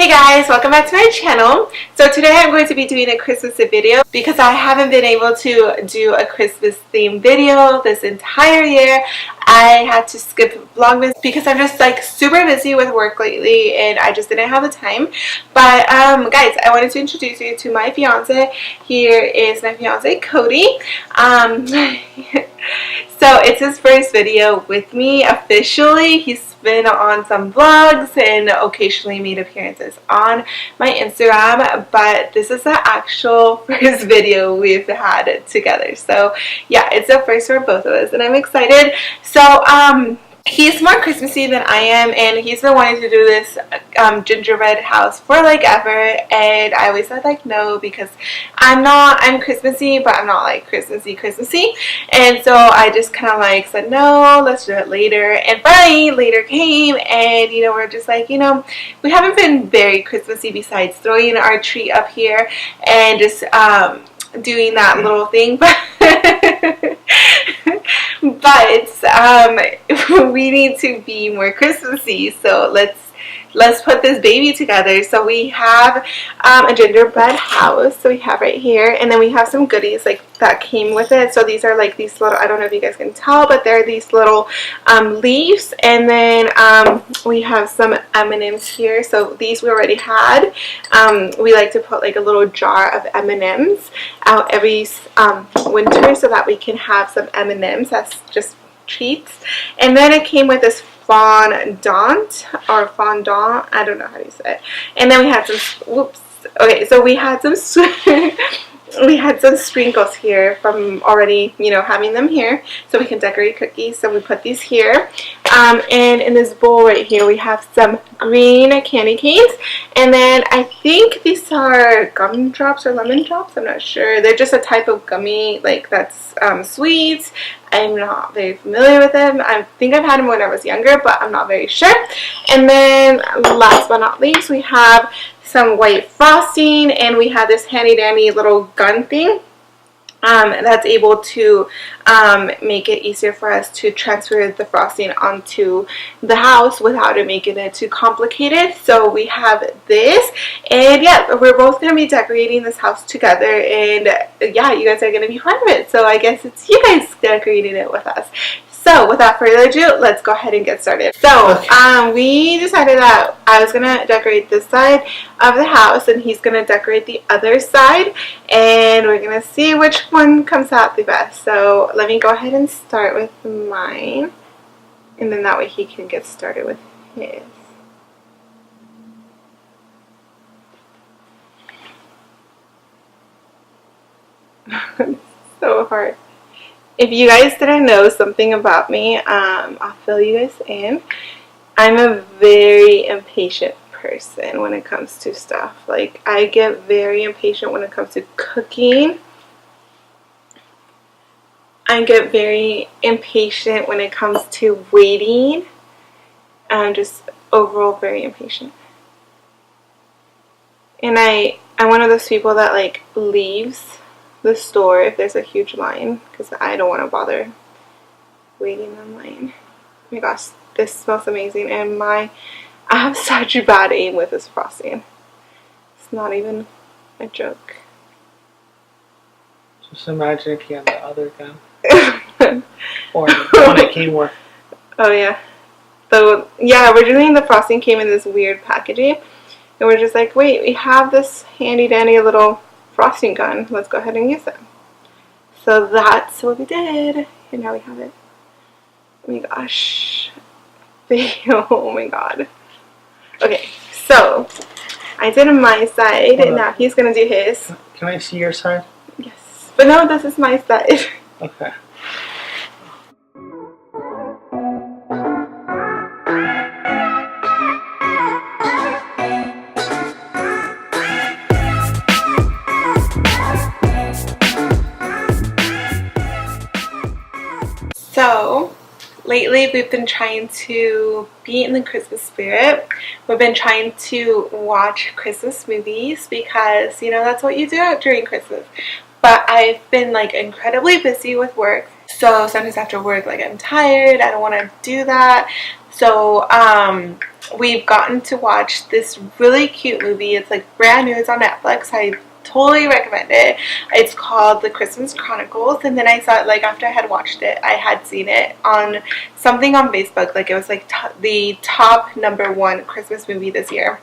Hey guys, welcome back to my channel. So today I'm going to be doing a Christmas video because I haven't been able to do a Christmas themed video this entire year. I had to skip Vlogmas because I'm just like super busy with work lately and I just didn't have the time. But guys, I wanted to introduce you to my fiance. Here is my fiance, Cody. So it's his first video with me officially. He's been on some vlogs and occasionally made appearances on my Instagram, but this is the actual first video we've had together. So yeah, it's the first for both of us and I'm excited. So he's more Christmassy than I am, and he's been wanting to do this gingerbread house for like ever, and I always said like no, because I'm Christmassy, but I'm not like Christmassy, and so I just kind of like said no, let's do it later. And finally later came, and you know, we're just like, you know, we haven't been very Christmassy besides throwing our tree up here and just doing that little thing, but we need to be more Christmassy, so let's put this baby together. So we have a gingerbread house, so we have right here, and then we have some goodies like that came with it. So these are like these little, I don't know if you guys can tell, but they're these little leaves, and then we have some M&Ms here. So these we already had. We like to put like a little jar of M&Ms out every winter so that we can have some M&Ms. That's just treats. And then it came with this fondant, I don't know how you say it. And then we had some, so we had some we had some sprinkles here from already, you know, having them here so we can decorate cookies. So we put these here, and in this bowl right here we have some green candy canes, and then I think these are gum drops or lemon drops, I'm not sure. They're just a type of gummy like that's sweet. I'm not very familiar with them. I think I've had them when I was younger, but I'm not very sure. And then last but not least, we have some white frosting, and we have this handy dandy little gun thing that's able to make it easier for us to transfer the frosting onto the house without it making it too complicated. So we have this, and yeah, we're both going to be decorating this house together, and yeah, you guys are going to be part of it. So I guess it's you guys decorating it with us. So without further ado, let's go ahead and get started. So we decided that I was going to decorate this side of the house and he's going to decorate the other side, and we're going to see which one comes out the best. So let me go ahead and start with mine, and then that way he can get started with his. So hard. If you guys didn't know something about me, I'll fill you guys in. I'm a very impatient person when it comes to stuff. Like, I get very impatient when it comes to cooking. I get very impatient when it comes to waiting. I'm just overall very impatient. And I'm one of those people that like leaves the store if there's a huge line, because I don't want to bother waiting in line. Oh my gosh, this smells amazing, and I have such bad aim with this frosting. It's not even a joke. Just imagine if you had the other gun. Or the one it came with. Oh yeah. So yeah, originally the frosting came in this weird packaging, and we're just like, wait, we have this handy dandy little frosting gun, let's go ahead and use it. So that's what we did, and now we have it. Oh my gosh. Oh my god. Okay, so I did my side, and now he's gonna do his. Can I see your side? Yes, but no, this is my side. Okay. So lately we've been trying to be in the Christmas spirit. We've been trying to watch Christmas movies because, you know, that's what you do during Christmas. But I've been like incredibly busy with work, so sometimes after work, like, I'm tired, I don't want to do that. So we've gotten to watch this really cute movie. It's like brand new. It's on Netflix. I totally recommend it. It's called The Christmas Chronicles, and then I saw it like after I had watched it. I had seen it on something on Facebook. Like it was like the top #1 Christmas movie this year.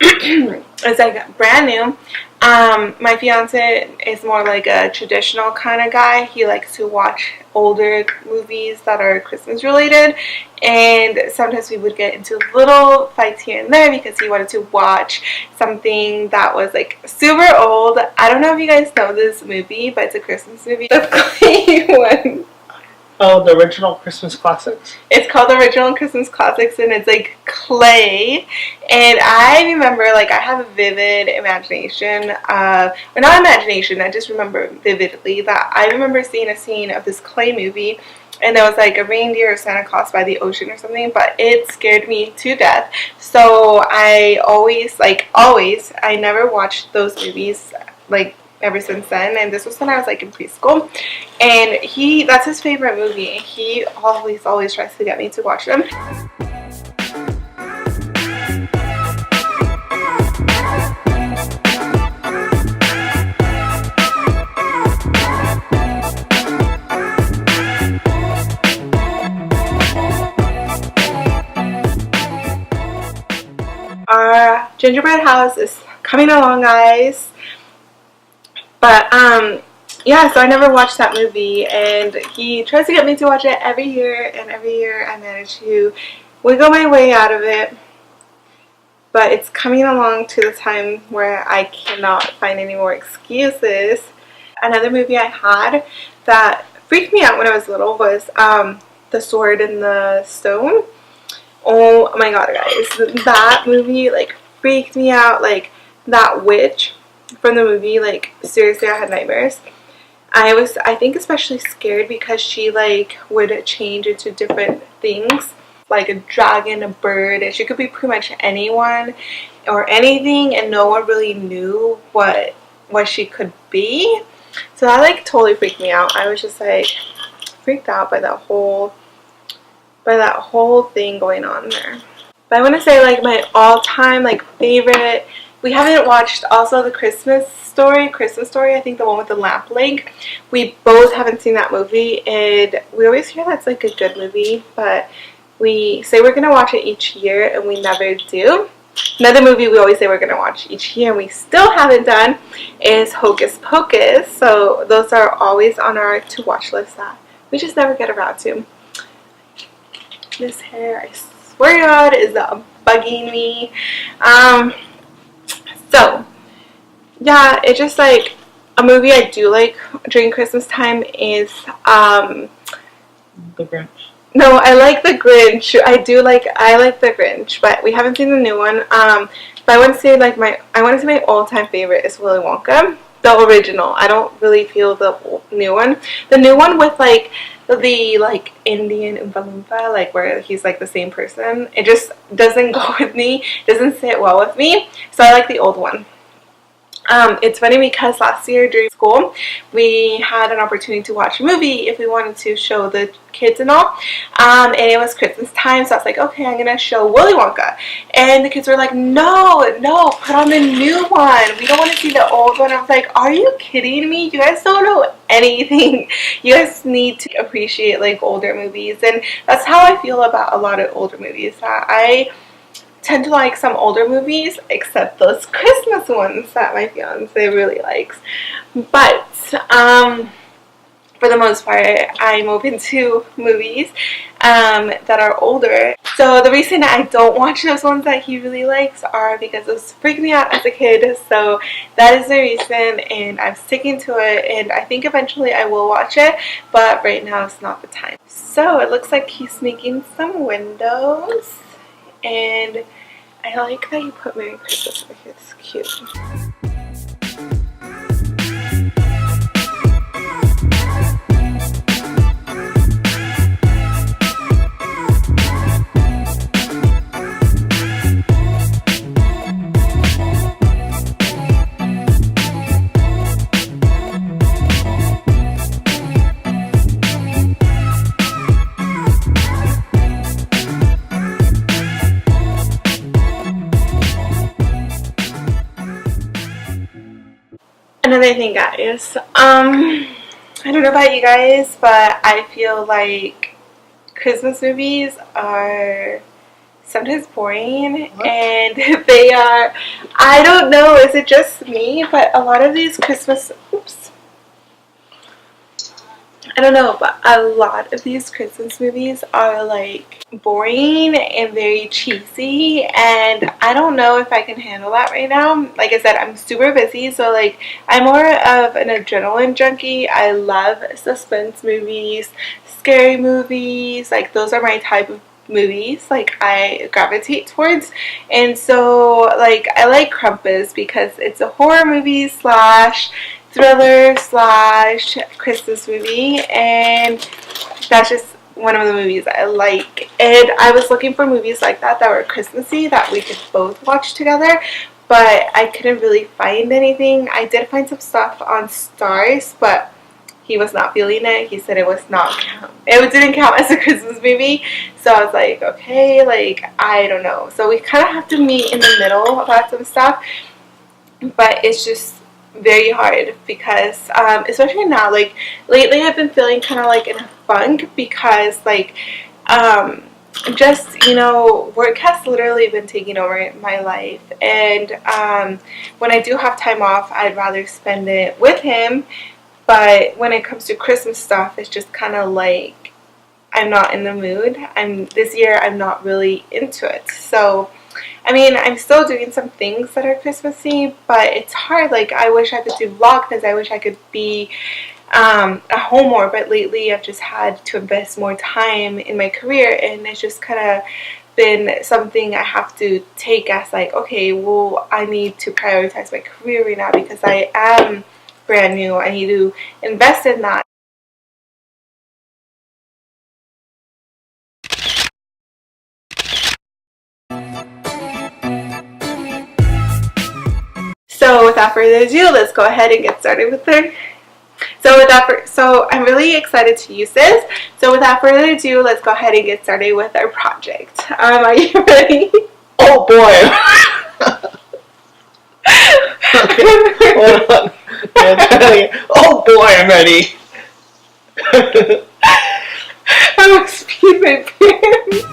It's like brand new. My fiance is more like a traditional kind of guy. He likes to watch older movies that are Christmas related, and sometimes we would get into little fights here and there because he wanted to watch something that was like super old. I don't know if you guys know this movie, but it's a Christmas movie. The clay one. Oh, the original Christmas classics? It's called the Original Christmas Classics, and it's like clay. And I remember, like, I have a vivid imagination of, or not imagination, I just remember vividly that I remember seeing a scene of this clay movie, and there was like a reindeer or Santa Claus by the ocean or something, but it scared me to death. So I always, I never watched those movies, like, ever since then, and this was when I was like in preschool, and that's his favorite movie. He always tries to get me to watch them. Our gingerbread house is coming along, guys. But, yeah, so I never watched that movie, and he tries to get me to watch it every year, and every year I manage to wiggle my way out of it. But it's coming along to the time where I cannot find any more excuses. Another movie I had that freaked me out when I was little was The Sword and the Stone. Oh my god, guys. That movie, like, freaked me out. Like, that witch from the movie, like, seriously, I had nightmares. I think especially scared because she, like, would change into different things, like a dragon, a bird, and she could be pretty much anyone or anything, and no one really knew what she could be. So that, like, totally freaked me out. I was just, like, freaked out by that whole thing going on there. But I want to say, like, my all-time, like, favorite, we haven't watched also the Christmas Story, I think the one with the lamp leg. We both haven't seen that movie, and we always hear that's like a good movie, but we say we're going to watch it each year, and we never do. Another movie we always say we're going to watch each year, and we still haven't done, is Hocus Pocus. So those are always on our to-watch list that we just never get around to. This hair, I swear to God, is bugging me. So, yeah, it's just like a movie I do like during Christmas time is The Grinch. No, I like The Grinch. I like The Grinch, but we haven't seen the new one. But I want to say my all-time favorite is Willy Wonka, the original. I don't really feel the new one. The new one with like the like Indian Oompa Loompa, like where he's like the same person. It just doesn't go with me. It doesn't sit well with me. So I like the old one. It's funny because last year during school we had an opportunity to watch a movie if we wanted to show the kids and all, and it was Christmas time, so I was like, okay, I'm gonna show Willy Wonka, and the kids were like, no, put on the new one, we don't want to see the old one. I was like, are you kidding me? You guys don't know anything. You guys need to appreciate like older movies, and that's how I feel about a lot of older movies. I tend to like some older movies, except those Christmas ones that my fiance really likes. But for the most part, I'm open to movies that are older. So the reason I don't watch those ones that he really likes are because it was freaking me out as a kid. So that is the reason, and I'm sticking to it, and I think eventually I will watch it, but right now it's not the time. So it looks like he's making some windows. And I like that you put Merry Christmas over here. It's cute. Another thing, guys, I don't know about you guys, but I feel like Christmas movies are sometimes boring. What? And they are, I don't know, is it just me, but a lot of these Christmas, oops, I don't know, but a lot of these Christmas movies are like boring and very cheesy, and I don't know if I can handle that right now. Like I said, I'm super busy, so like I'm more of an adrenaline junkie. I love suspense movies, scary movies, like those are my type of movies like I gravitate towards. And so like I like Krampus because it's a horror movie slash thriller slash Christmas movie, and that's just one of the movies I like. And I was looking for movies like that were Christmassy that we could both watch together, but I couldn't really find anything. I did find some stuff on Stars, but he was not feeling it. He said it didn't count as a Christmas movie. So I was like, okay, like I don't know. So we kind of have to meet in the middle about some stuff, but it's just very hard because especially now, like lately I've been feeling kind of like in a funk because like just, you know, work has literally been taking over my life, and when I do have time off, I'd rather spend it with him. But when it comes to Christmas stuff, it's just kind of like I'm not in the mood. This year I'm not really into it. So I mean, I'm still doing some things that are Christmassy, but it's hard. Like, I wish I could do vlogmas. I wish I could be at home more, but lately I've just had to invest more time in my career, and it's just kind of been something I have to take as like, okay, well, I need to prioritize my career right now because I am brand new. I need to invest in that. So without further ado, let's go ahead and get started with her. So I'm really excited to use this. So without further ado, let's go ahead and get started with our project. Are you ready? Oh boy! Okay, hold on. Oh boy, I'm ready. I must be my parents.